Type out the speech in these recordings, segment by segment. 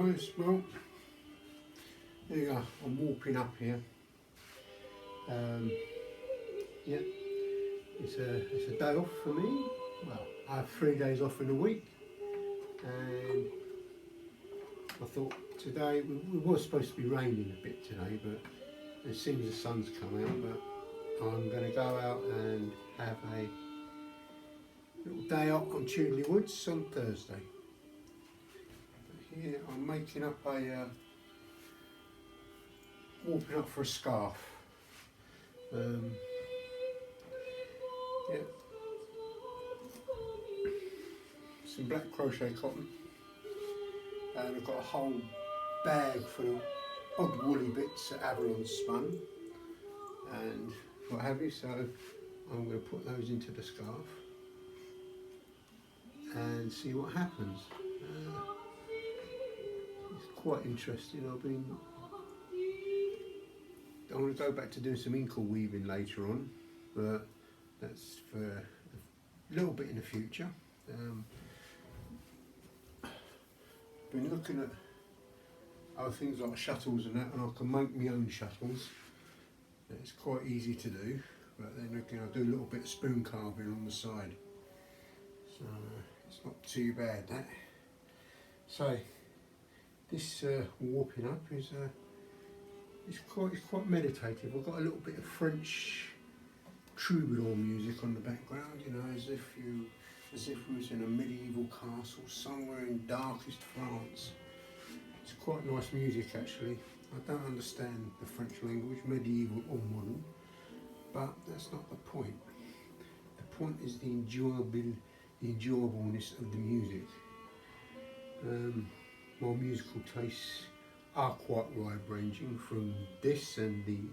guys, well, there you go, I'm warping up here. Yeah, it's a day off for me. Well, I have 3 days off in a week, and I thought today, it was supposed to be raining a bit today, but it seems the sun's come out, but I'm going to go out and have a little day out on Tudley Woods on Thursday. But here I'm making up a, warping up for a scarf. Yeah, some black crochet cotton, and I've got a whole bag full of odd woolly bits that Avalon spun and what have you, so I'm going to put those into the scarf and see what happens. It's quite interesting. I want to go back to doing some inkle weaving later on, but that's for a little bit in the future. Been looking at other things like shuttles and that, and I can make my own shuttles. It's quite easy to do, but then again I do a little bit of spoon carving on the side, so it's not too bad that. So this warping up is it's quite meditative. I've got a little bit of French troubadour music on the background, you know, as if we was in a medieval castle somewhere in darkest France. It's quite nice music actually. I don't understand the French language, medieval or modern, but that's not the point. The point is the enjoyableness of the music. My musical tastes are quite wide ranging, from this and the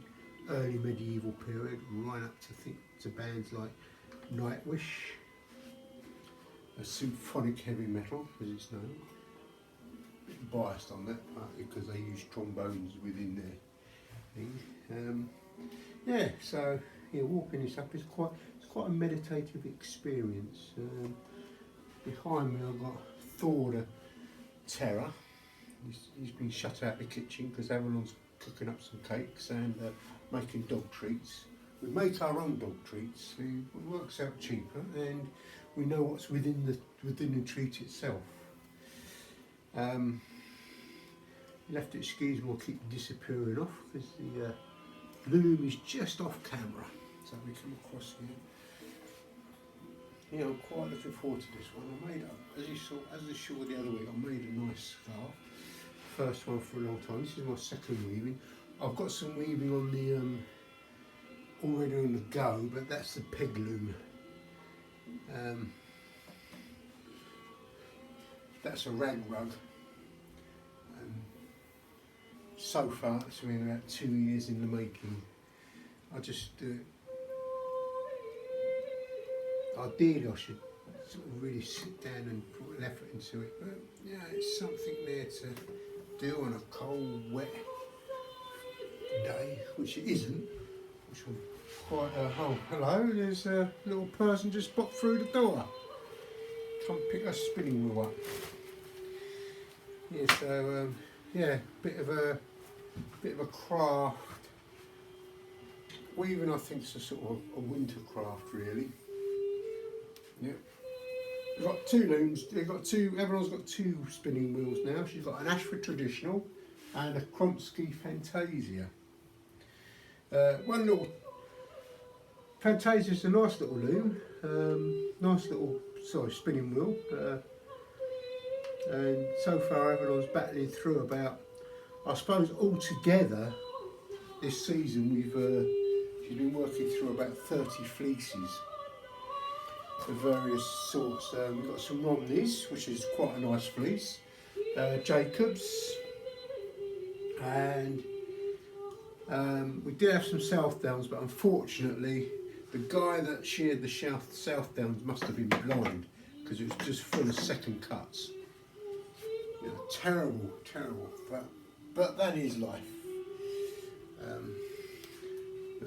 early medieval period right up to bands like Nightwish, a symphonic heavy metal as it's known. A bit biased on that partly because they use trombones within their thing. Yeah, so yeah, warping this up is quite a meditative experience. Behind me I've got Thor the Terror. He's been shut out of the kitchen because Avalon's cooking up some cakes and making dog treats. We make our own dog treats, so it works out cheaper, and we know what's within the treat itself. You'll have to excuse me, I'll keep disappearing off because the loom is just off camera, so we come across here. Yeah, I'm quite looking forward to this one. I made, as you saw the other week, I made a nice scarf. First one for a long time. This is my second weaving. I've got some weaving on the already on the go, but that's the peg loom. That's a rag rug. So far, it's been about 2 years in the making. Ideally I should sort of really sit down and put an effort into it, but yeah, it's something there to do on a cold, wet day, which it isn't, which I'm quite, oh hello, there's a little person just popped through the door. Come pick a spinning wheel up. Yeah, so yeah, bit of a craft. Weaving I think is a sort of a winter craft really. Yeah. We've got two looms, everyone's got two spinning wheels now. She's got an Ashford Traditional and a Kronsky Fantasia. One little, Fantasia's a nice little loom, spinning wheel. And so far everyone's battling through about, I suppose altogether this season she's been working through about 30 fleeces of various sorts. We've got some Romneys, which is quite a nice fleece, Jacobs, and we did have some Southdowns, but unfortunately the guy that sheared the Southdowns must have been blind because it was just full of second cuts. You know, terrible, but that is life.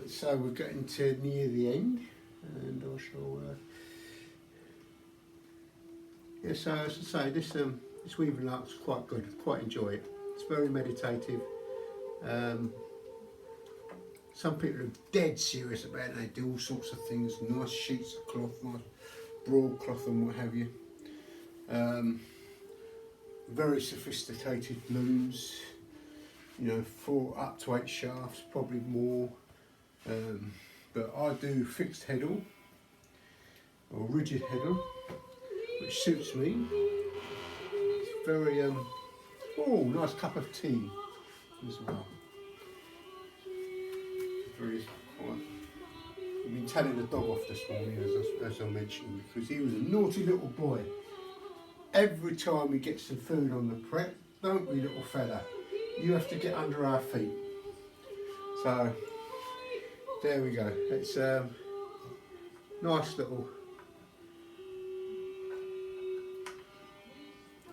So we're getting to near the end, and I shall. Yeah, so as I say, this This weaving art's quite good, quite enjoy it. It's very meditative. Some people are dead serious about it. They do all sorts of things, nice sheets of cloth, nice broadcloth and what have you. Very sophisticated looms, you know, 4 up to 8 shafts, probably more. But I do fixed heddle or rigid heddle, which suits me. It's very oh, nice cup of tea as well. Very quiet. I've been telling the dog off this morning, as I mentioned, because he was a naughty little boy. Every time we get some food on the prep, don't we, little fella? You have to get under our feet. So there we go. It's nice little.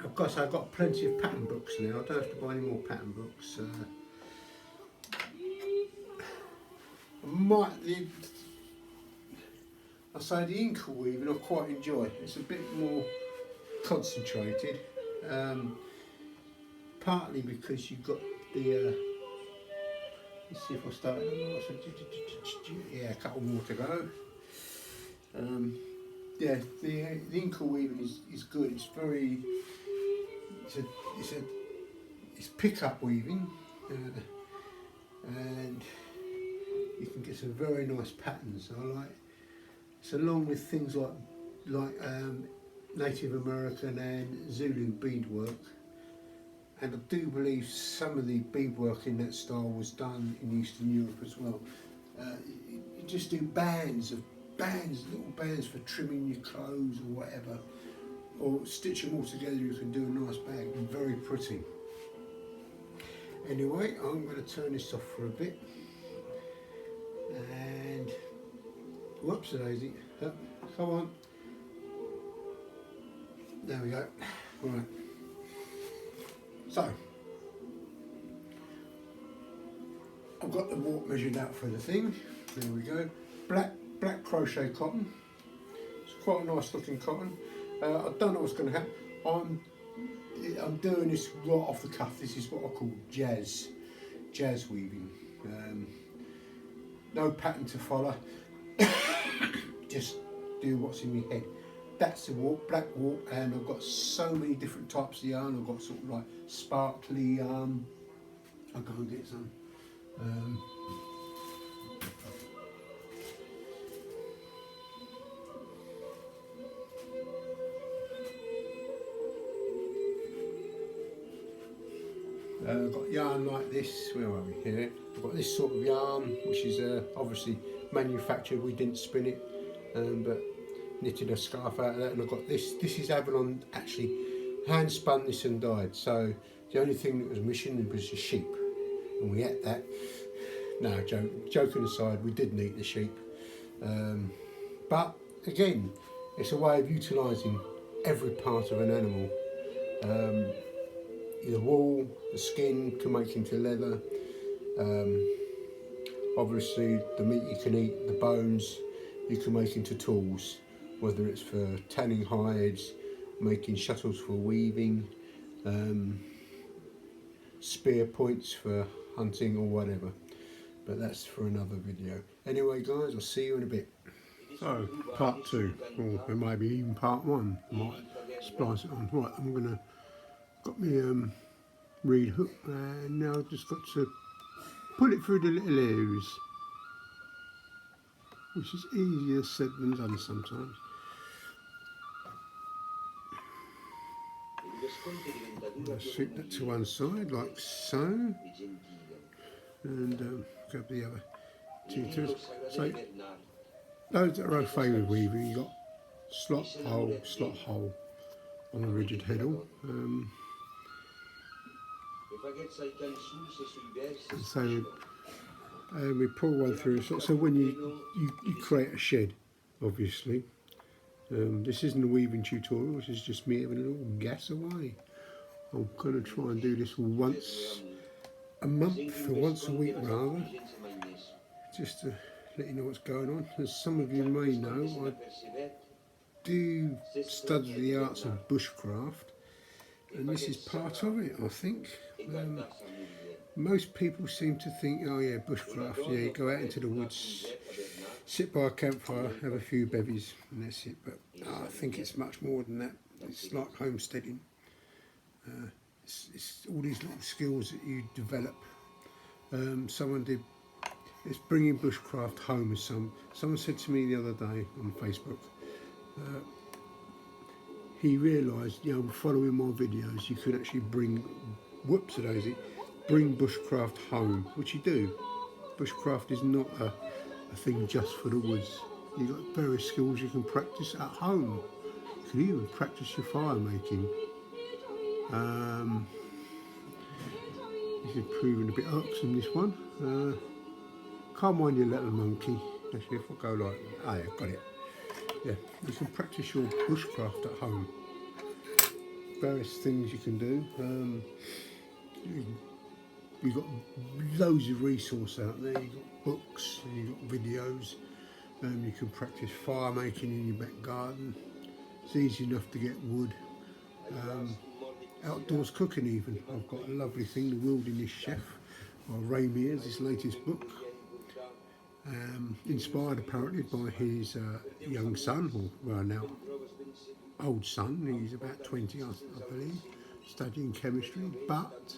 Of course, I've got plenty of pattern books now. I don't have to buy any more pattern books. I say the inkle weaving I quite enjoy. It's a bit more concentrated, partly because you've got the. Let's see if I start it. Yeah, a couple more to go. Yeah, the inkle weaving is good. It's very. It's pick-up weaving, and you can get some very nice patterns. I like. It's along with things like Native American and Zulu beadwork, and I do believe some of the beadwork in that style was done in Eastern Europe as well. You just do little bands for trimming your clothes or whatever, or stitch them all together. You can do a nice bag, very pretty. Anyway, I'm going to turn this off for a bit, and whoops, daisy, come on. There we go. Right. So I've got the warp measured out for the thing. There we go. Black crochet cotton. It's quite a nice looking cotton. I don't know what's going to happen. I'm doing this right off the cuff. This is what I call jazz weaving. No pattern to follow. Just do what's in your head. That's the warp, black warp, and I've got so many different types of yarn. I've got sort of like sparkly yarn. I'll go and get some. I've got yarn like this. Where are we here? I've got this sort of yarn, which is obviously manufactured. We didn't spin it, but knitted a scarf out of that. And I've got this. This is Avalon, actually hand spun this and dyed. So the only thing that was missing was the sheep, and we ate that. No, joking aside, we didn't eat the sheep. But again, it's a way of utilising every part of an animal. The wool, the skin can make into leather. Obviously, the meat you can eat, the bones, you can make into tools, whether it's for tanning hides, making shuttles for weaving, spear points for hunting or whatever. But that's for another video. Anyway, guys, I'll see you in a bit. So, part 2, or it might be even part 1. I might splice it on. Right, I'm gonna got my reed hook, and now I've just got to pull it through the little ears, which is easier said than done sometimes. Sweep that to one side like so, and grab the other two tools. So those that are okay with weaving, you've got slot hole on a rigid heddle. So we pull one through. So when you create a shed, obviously. This isn't a weaving tutorial, this is just me having a little gas away. I'm going to try and do this once a month, or once a week rather, just to let you know what's going on. As some of you may know, I do study the arts of bushcraft, and this is part of it, I think. Most people seem to think, oh yeah, bushcraft, yeah, you go out into the woods, sit by a campfire, have a few bevies, and that's it. But I think it's much more than that. It's like homesteading. It's all these little skills that you develop. It's bringing bushcraft home. As someone said to me the other day on Facebook, he realised, following my videos, you could actually bring bushcraft home, which you do. Bushcraft is not a thing just for the woods. You've got various skills you can practice at home. You can even practice your fire making. This is proving a bit irksome, this one. Can't mind your little monkey. Actually, if I go like, oh yeah, got it. Yeah, you can practice your bushcraft at home. Various things you can do. You've got loads of resource out there. You've got books, and you've got videos. You can practice fire making in your back garden. It's easy enough to get wood. Outdoors cooking even. I've got a lovely thing, The Wilderness Chef by Ray Mears, his latest book. Inspired apparently by his young son, or now old son. He's about 20, I believe, studying chemistry, but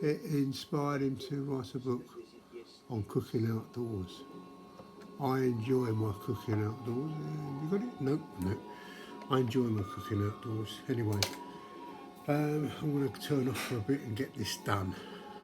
it inspired him to write a book on cooking outdoors. I enjoy my cooking outdoors. You got it? Nope. I enjoy my cooking outdoors. Anyway, I'm going to turn off for a bit and get this done.